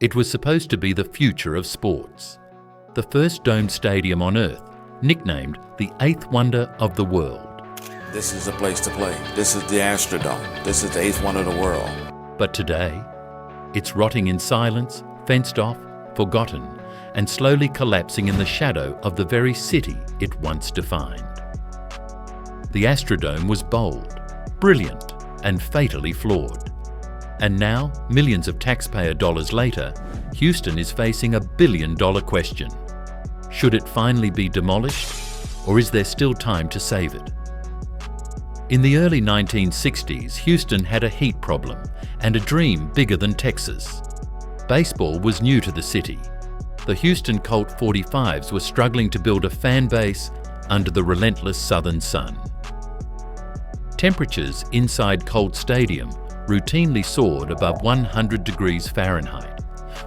It was supposed to be the future of sports. The first domed stadium on Earth, nicknamed the eighth wonder of the world. This is a place to play. This is the Astrodome. This is the eighth wonder of the world. But today, it's rotting in silence, fenced off, forgotten, and slowly collapsing in the shadow of the very city it once defined. The Astrodome was bold, brilliant, and fatally flawed. And now, millions of taxpayer dollars later, Houston is facing $1 billion question. Should it finally be demolished, or is there still time to save it? In the early 1960s, Houston had a heat problem and a dream bigger than Texas. Baseball was new to the city. The Houston Colt 45s were struggling to build a fan base under the relentless southern sun. Temperatures inside Colt Stadium routinely soared above 100 degrees Fahrenheit,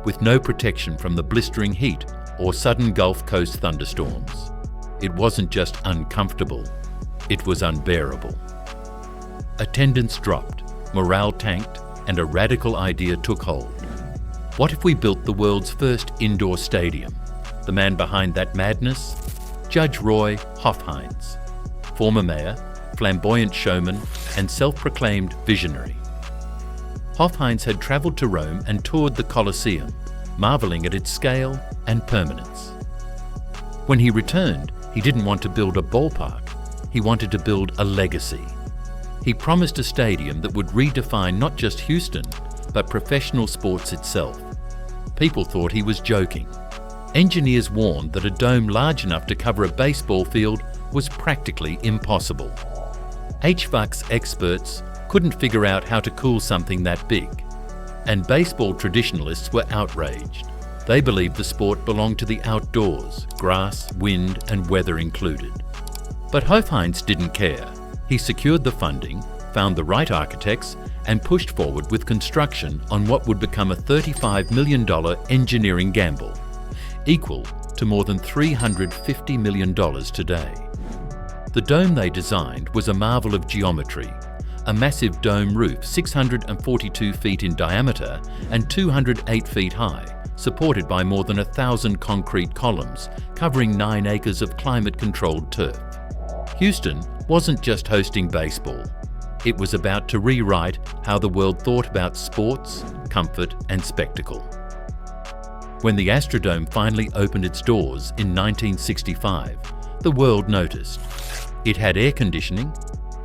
with no protection from the blistering heat or sudden Gulf Coast thunderstorms. It wasn't just uncomfortable, it was unbearable. Attendance dropped, morale tanked, and a radical idea took hold. What if we built the world's first indoor stadium? The man behind that madness? Judge Roy Hofheinz, former mayor, flamboyant showman, and self-proclaimed visionary. Hofheinz had travelled to Rome and toured the Colosseum, marvelling at its scale and permanence. When he returned, he didn't want to build a ballpark, he wanted to build a legacy. He promised a stadium that would redefine not just Houston, but professional sports itself. People thought he was joking. Engineers warned that a dome large enough to cover a baseball field was practically impossible. HVAC experts couldn't figure out how to cool something that big. And baseball traditionalists were outraged. They believed the sport belonged to the outdoors, grass, wind, and weather included. But Hofheinz didn't care. He secured the funding, found the right architects, and pushed forward with construction on what would become a $35 million engineering gamble, equal to more than $350 million today. The dome they designed was a marvel of geometry, a massive dome roof 642 feet in diameter and 208 feet high, supported by more than 1,000 concrete columns covering 9 acres of climate-controlled turf. Houston wasn't just hosting baseball. It was about to rewrite how the world thought about sports, comfort, and spectacle. When the Astrodome finally opened its doors in 1965, the world noticed. It had air conditioning,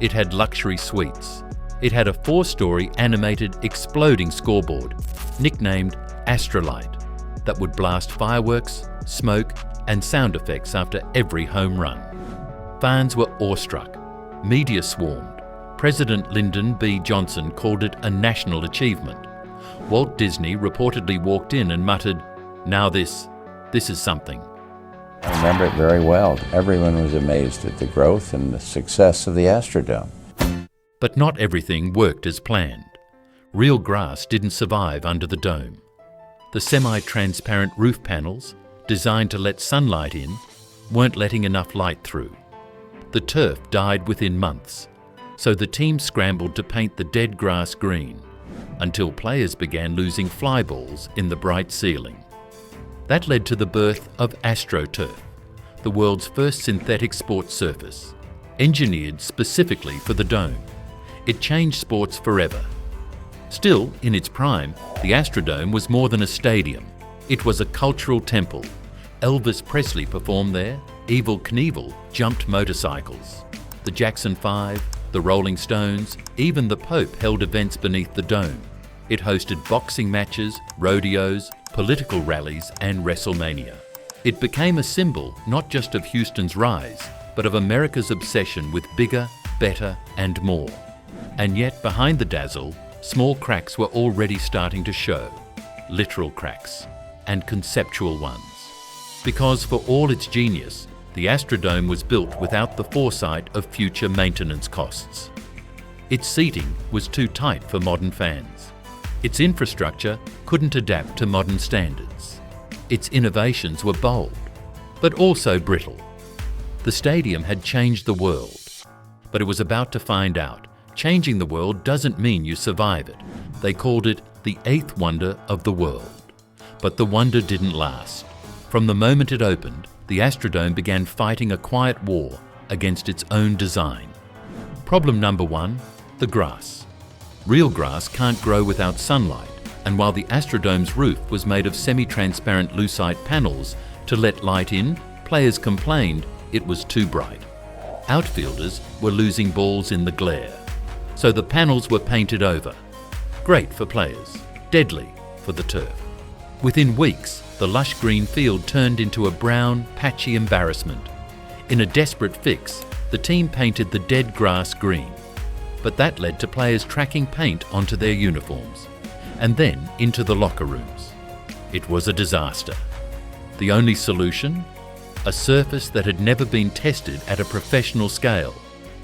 it had luxury suites, it had a 4-story animated exploding scoreboard, nicknamed Astrolight, that would blast fireworks, smoke, and sound effects after every home run. Fans were awestruck. Media swarmed. President Lyndon B. Johnson called it a national achievement. Walt Disney reportedly walked in and muttered, "Now this is something." I remember it very well. Everyone was amazed at the growth and the success of the Astrodome. But not everything worked as planned. Real grass didn't survive under the dome. The semi-transparent roof panels, designed to let sunlight in, weren't letting enough light through. The turf died within months, so the team scrambled to paint the dead grass green, until players began losing fly balls in the bright ceiling. That led to the birth of AstroTurf, the world's first synthetic sports surface, engineered specifically for the dome. It changed sports forever. Still, in its prime, the Astrodome was more than a stadium. It was a cultural temple. Elvis Presley performed there, Evel Knievel jumped motorcycles. The Jackson 5, the Rolling Stones, even the Pope held events beneath the dome. It hosted boxing matches, rodeos, political rallies, and WrestleMania. It became a symbol not just of Houston's rise, but of America's obsession with bigger, better, and more. And yet, behind the dazzle, small cracks were already starting to show. Literal cracks, and conceptual ones. Because for all its genius, the Astrodome was built without the foresight of future maintenance costs. Its seating was too tight for modern fans. Its infrastructure couldn't adapt to modern standards. Its innovations were bold, but also brittle. The stadium had changed the world, but it was about to find out. Changing the world doesn't mean you survive it. They called it the eighth wonder of the world. But the wonder didn't last. From the moment it opened, the Astrodome began fighting a quiet war against its own design. Problem number one, the grass. Real grass can't grow without sunlight, and while the Astrodome's roof was made of semi-transparent lucite panels to let light in, players complained it was too bright. Outfielders were losing balls in the glare, so the panels were painted over. Great for players, deadly for the turf. Within weeks, the lush green field turned into a brown, patchy embarrassment. In a desperate fix, the team painted the dead grass green. But that led to players tracking paint onto their uniforms, and then into the locker rooms. It was a disaster. The only solution? A surface that had never been tested at a professional scale,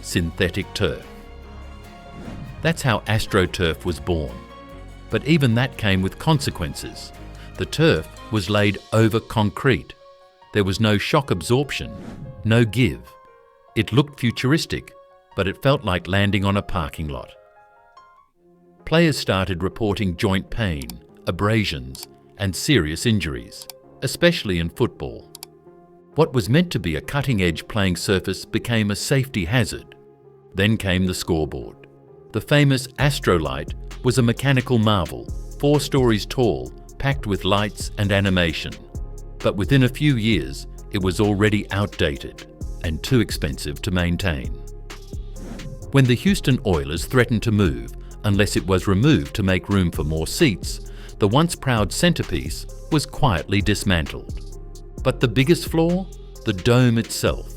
synthetic turf. That's how AstroTurf was born. But even that came with consequences. The turf was laid over concrete. There was no shock absorption, no give. It looked futuristic, but it felt like landing on a parking lot. Players started reporting joint pain, abrasions, and serious injuries, especially in football. What was meant to be a cutting-edge playing surface became a safety hazard. Then came the scoreboard. The famous Astrolight was a mechanical marvel, 4 stories tall, packed with lights and animation. But within a few years, it was already outdated and too expensive to maintain. When the Houston Oilers threatened to move, unless it was removed to make room for more seats, the once proud centerpiece was quietly dismantled. But the biggest flaw? The dome itself.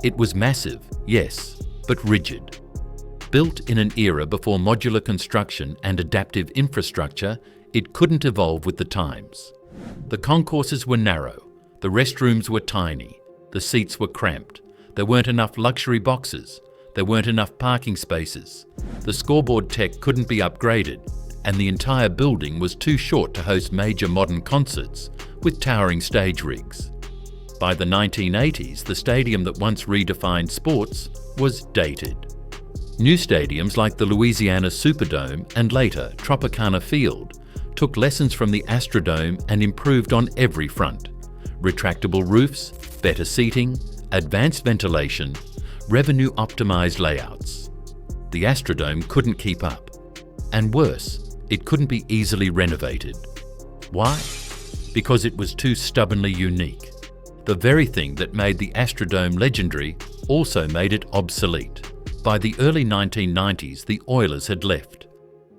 It was massive, yes, but rigid. Built in an era before modular construction and adaptive infrastructure, it couldn't evolve with the times. The concourses were narrow, the restrooms were tiny, the seats were cramped, there weren't enough luxury boxes, there weren't enough parking spaces, the scoreboard tech couldn't be upgraded, and the entire building was too short to host major modern concerts with towering stage rigs. By the 1980s, the stadium that once redefined sports was dated. New stadiums like the Louisiana Superdome and later Tropicana Field took lessons from the Astrodome and improved on every front. Retractable roofs, better seating, advanced ventilation, revenue-optimized layouts. The Astrodome couldn't keep up. And worse, it couldn't be easily renovated. Why? Because it was too stubbornly unique. The very thing that made the Astrodome legendary also made it obsolete. By the early 1990s, the Oilers had left.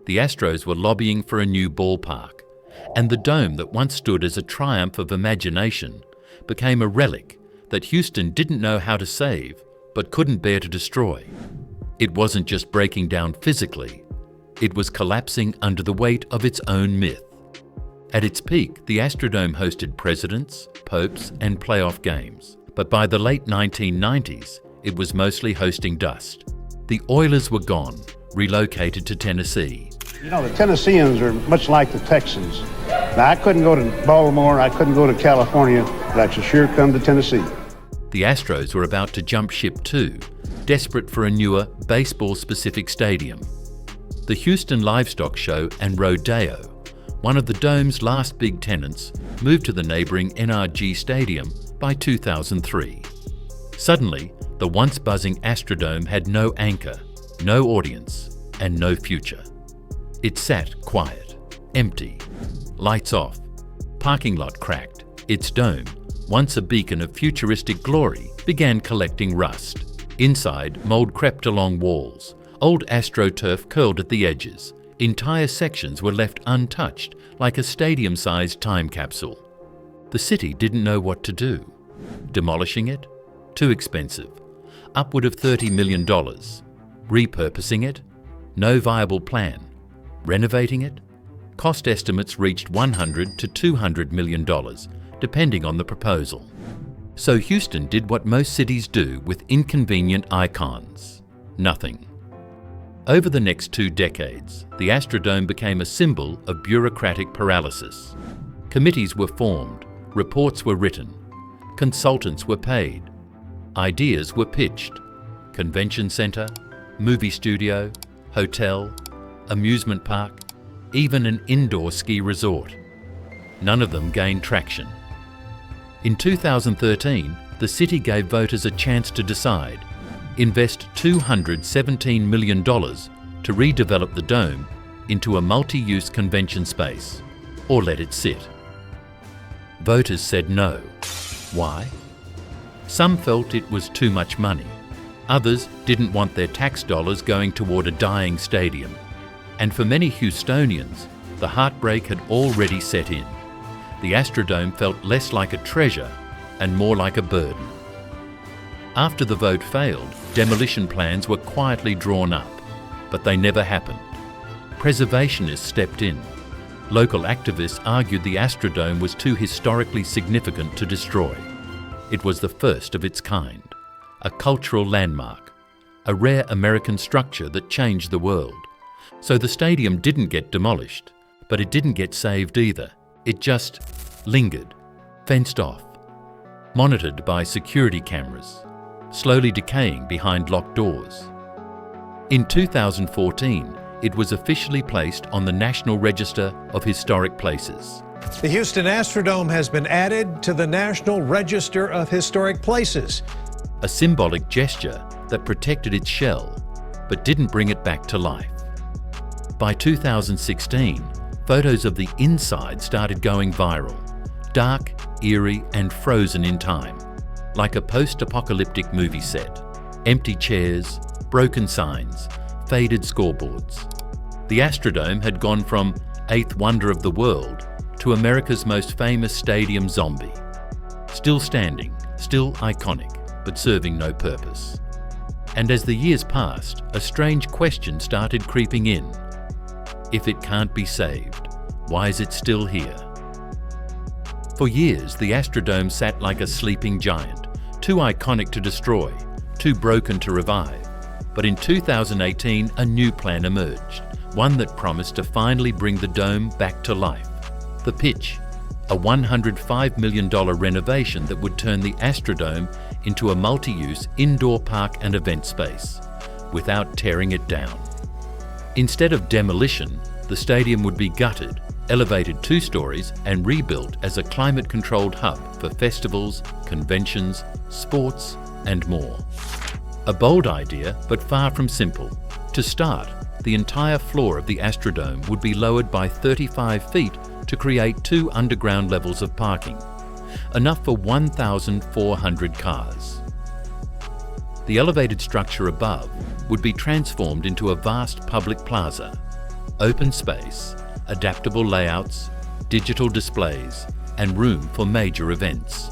The Astros were lobbying for a new ballpark, and the dome that once stood as a triumph of imagination became a relic that Houston didn't know how to save but couldn't bear to destroy. It wasn't just breaking down physically, it was collapsing under the weight of its own myth. At its peak, the Astrodome hosted presidents, popes, and playoff games. But by the late 1990s, it was mostly hosting dust. The Oilers were gone, relocated to Tennessee. You know, the Tennesseans are much like the Texans. Now, I couldn't go to Baltimore, I couldn't go to California, but I should sure come to Tennessee. The Astros were about to jump ship too, desperate for a newer, baseball-specific stadium. The Houston Livestock Show and Rodeo, one of the Dome's last big tenants, moved to the neighboring NRG Stadium by 2003. Suddenly, the once buzzing Astrodome had no anchor, no audience, and no future. It sat quiet, empty, lights off, parking lot cracked. Its dome, once a beacon of futuristic glory, began collecting rust. Inside, mold crept along walls. Old AstroTurf curled at the edges. Entire sections were left untouched, like a stadium-sized time capsule. The city didn't know what to do. Demolishing it? Too expensive. Upward of $30 million. Repurposing it? No viable plan. Renovating it? Cost estimates reached $100 to $200 million, depending on the proposal. So Houston did what most cities do with inconvenient icons. Nothing. Over the next 2 decades, the Astrodome became a symbol of bureaucratic paralysis. Committees were formed, reports were written, consultants were paid, ideas were pitched. Convention center, movie studio, hotel, amusement park, even an indoor ski resort. None of them gained traction. In 2013, the city gave voters a chance to decide: invest $217 million to redevelop the dome into a multi-use convention space, or let it sit. Voters said no. Why? Some felt it was too much money. Others didn't want their tax dollars going toward a dying stadium. And for many Houstonians, the heartbreak had already set in. The Astrodome felt less like a treasure and more like a burden. After the vote failed, demolition plans were quietly drawn up, but they never happened. Preservationists stepped in. Local activists argued the Astrodome was too historically significant to destroy. It was the first of its kind, a cultural landmark, a rare American structure that changed the world. So the stadium didn't get demolished, but it didn't get saved either. It just lingered, fenced off, monitored by security cameras, slowly decaying behind locked doors. In 2014, it was officially placed on the National Register of Historic Places. The Houston Astrodome has been added to the National Register of Historic Places. A symbolic gesture that protected its shell, but didn't bring it back to life. By 2016, photos of the inside started going viral, dark, eerie, and frozen in time, like a post-apocalyptic movie set. Empty chairs, broken signs, faded scoreboards. The Astrodome had gone from eighth wonder of the world to America's most famous stadium zombie. Still standing, still iconic, but serving no purpose. And as the years passed, a strange question started creeping in. If it can't be saved, why is it still here? For years, the Astrodome sat like a sleeping giant, too iconic to destroy, too broken to revive. But in 2018, a new plan emerged, one that promised to finally bring the dome back to life. The pitch, a $105 million renovation that would turn the Astrodome into a multi-use indoor park and event space, without tearing it down. Instead of demolition, the stadium would be gutted, elevated 2 stories, and rebuilt as a climate-controlled hub for festivals, conventions, sports, and more. A bold idea, but far from simple. To start, the entire floor of the Astrodome would be lowered by 35 feet to create 2 underground levels of parking, enough for 1,400 cars. The elevated structure above would be transformed into a vast public plaza, open space, adaptable layouts, digital displays, and room for major events.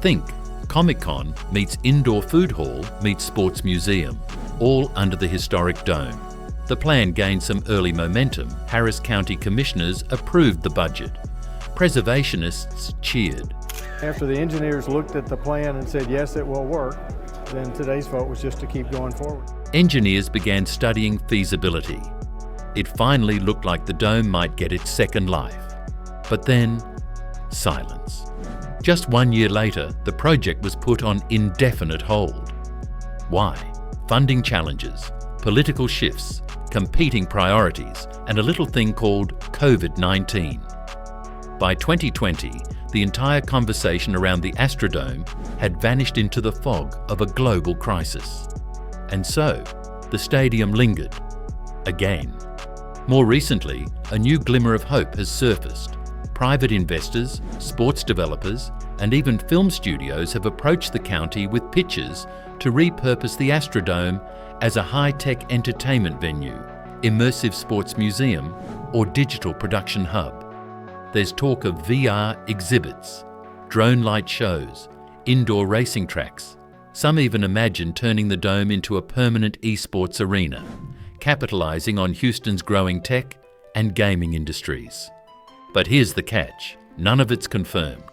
Think Comic-Con meets indoor food hall meets sports museum, all under the historic dome. The plan gained some early momentum. Harris County commissioners approved the budget. Preservationists cheered. After the engineers looked at the plan and said, yes, it will work, then today's vote was just to keep going forward. Engineers began studying feasibility. It finally looked like the dome might get its second life. But then, silence. Just 1 year later, the project was put on indefinite hold. Why? Funding challenges, political shifts, competing priorities, and a little thing called COVID-19. By 2020, the entire conversation around the Astrodome had vanished into the fog of a global crisis. And so, the stadium lingered. Again. More recently, a new glimmer of hope has surfaced. Private investors, sports developers, and even film studios have approached the county with pitches to repurpose the Astrodome as a high-tech entertainment venue, immersive sports museum, or digital production hub. There's talk of VR exhibits, drone light shows, indoor racing tracks. Some even imagine turning the dome into a permanent esports arena, capitalizing on Houston's growing tech and gaming industries. But here's the catch. None of it's confirmed.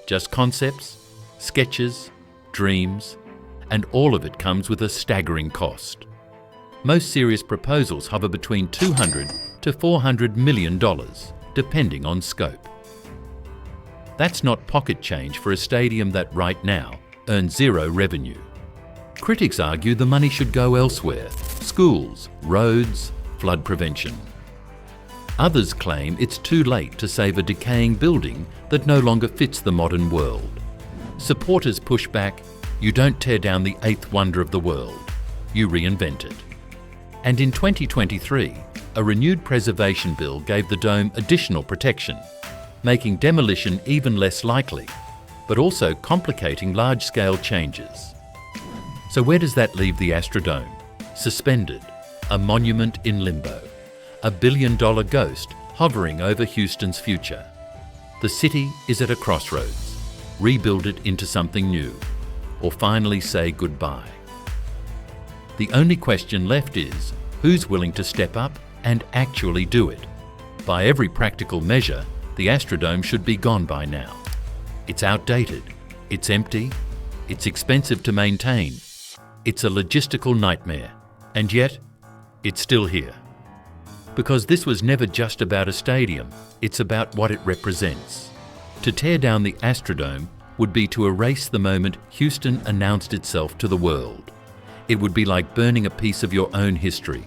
Just concepts, sketches, dreams, and all of it comes with a staggering cost. Most serious proposals hover between $200 to $400 million, depending on scope. That's not pocket change for a stadium that right now earns zero revenue. Critics argue the money should go elsewhere: schools, roads, flood prevention. Others claim it's too late to save a decaying building that no longer fits the modern world. Supporters push back, you don't tear down the eighth wonder of the world, you reinvent it. And in 2023, a renewed preservation bill gave the dome additional protection, making demolition even less likely, but also complicating large-scale changes. So where does that leave the Astrodome? Suspended, a monument in limbo, a billion-dollar ghost hovering over Houston's future. The city is at a crossroads. Rebuild it into something new, or finally say goodbye. The only question left is, who's willing to step up and actually do it? By every practical measure, the Astrodome should be gone by now. It's outdated, it's empty, it's expensive to maintain, it's a logistical nightmare, and yet, it's still here. Because this was never just about a stadium, it's about what it represents. To tear down the Astrodome would be to erase the moment Houston announced itself to the world. It would be like burning a piece of your own history.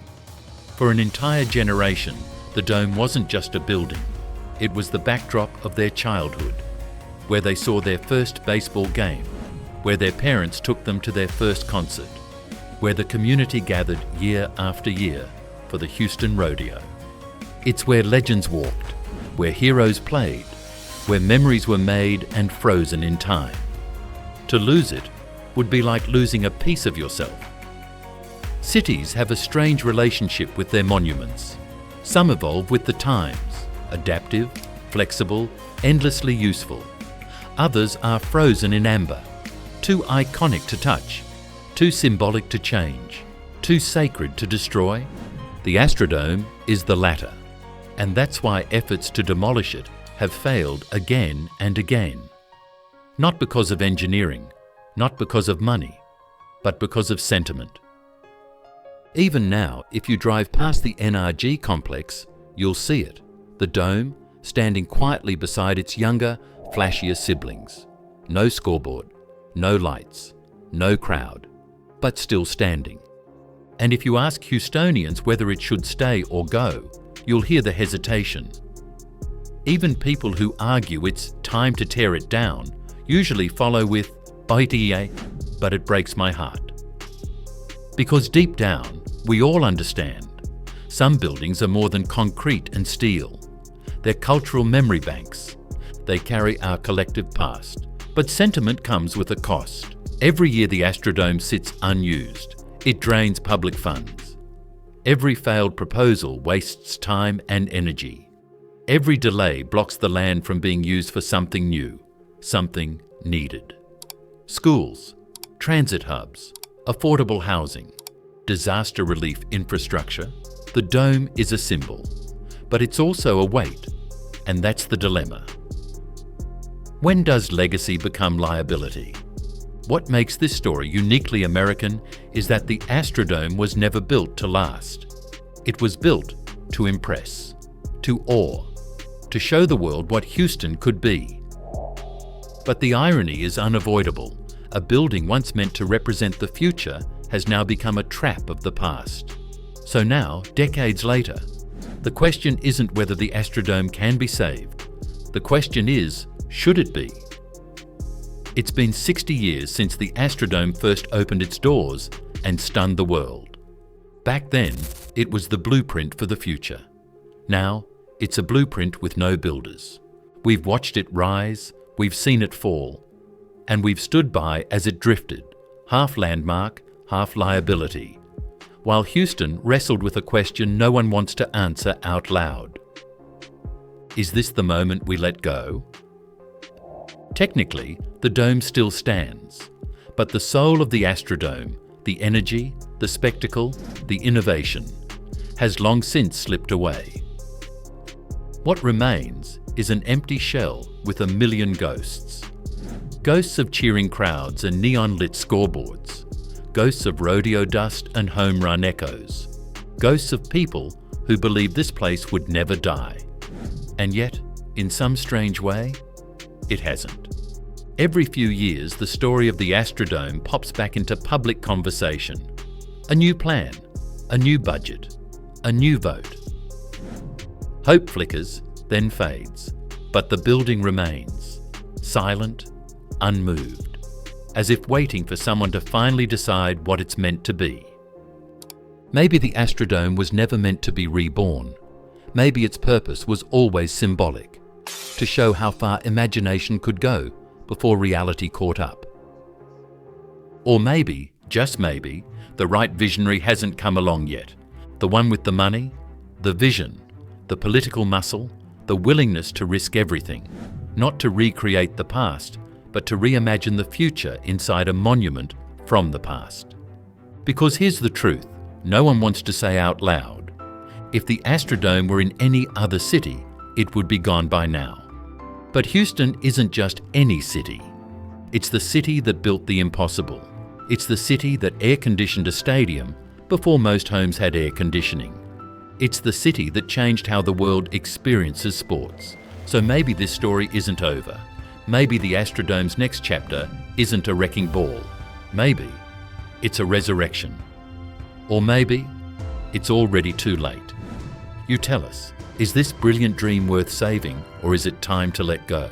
For an entire generation, the dome wasn't just a building. It was the backdrop of their childhood, where they saw their first baseball game, where their parents took them to their first concert, where the community gathered year after year for the Houston Rodeo. It's where legends walked, where heroes played, where memories were made and frozen in time. To lose it would be like losing a piece of yourself. Cities have a strange relationship with their monuments. Some evolve with the times, adaptive, flexible, endlessly useful. Others are frozen in amber, too iconic to touch, too symbolic to change, too sacred to destroy. The Astrodome is the latter, and that's why efforts to demolish it have failed again and again. Not because of engineering, not because of money, but because of sentiment. Even now, if you drive past the NRG complex, you'll see it, the dome standing quietly beside its younger, flashier siblings. No scoreboard, no lights, no crowd, but still standing. And if you ask Houstonians whether it should stay or go, you'll hear the hesitation. Even people who argue it's time to tear it down usually follow with, but it breaks my heart. Because deep down, we all understand. Some buildings are more than concrete and steel. They're cultural memory banks. They carry our collective past. But sentiment comes with a cost. Every year the Astrodome sits unused. It drains public funds. Every failed proposal wastes time and energy. Every delay blocks the land from being used for something new, something needed. Schools, transit hubs, affordable housing, disaster relief infrastructure. The dome is a symbol, but it's also a weight, and that's the dilemma. When does legacy become liability? What makes this story uniquely American is that the Astrodome was never built to last. It was built to impress, to awe, to show the world what Houston could be. But the irony is unavoidable. A building once meant to represent the future has now become a trap of the past. So now, decades later, the question isn't whether the Astrodome can be saved. The question is, should it be? It's been 60 years since the Astrodome first opened its doors and stunned the world. Back then, it was the blueprint for the future. Now, it's a blueprint with no builders. We've watched it rise, we've seen it fall, and we've stood by as it drifted, half landmark, half liability, while Houston wrestled with a question no one wants to answer out loud. Is this the moment we let go? Technically, the dome still stands, but the soul of the Astrodome, the energy, the spectacle, the innovation, has long since slipped away. What remains is an empty shell with a million ghosts. Ghosts of cheering crowds and neon-lit scoreboards. Ghosts of rodeo dust and home run echoes. Ghosts of people who believed this place would never die. And yet, in some strange way, it hasn't. Every few years, the story of the Astrodome pops back into public conversation. A new plan, a new budget, a new vote. Hope flickers, then fades, but the building remains, silent, unmoved, as if waiting for someone to finally decide what it's meant to be. Maybe the Astrodome was never meant to be reborn. Maybe its purpose was always symbolic, to show how far imagination could go before reality caught up. Or maybe, just maybe, the right visionary hasn't come along yet. The one with the money, the vision, the political muscle, the willingness to risk everything, not to recreate the past, but to reimagine the future inside a monument from the past. Because here's the truth, no one wants to say out loud, if the Astrodome were in any other city, it would be gone by now. But Houston isn't just any city. It's the city that built the impossible. It's the city that air-conditioned a stadium before most homes had air conditioning. It's the city that changed how the world experiences sports. So maybe this story isn't over. Maybe the Astrodome's next chapter isn't a wrecking ball. Maybe it's a resurrection. Or maybe it's already too late. You tell us, is this brilliant dream worth saving, or is it time to let go?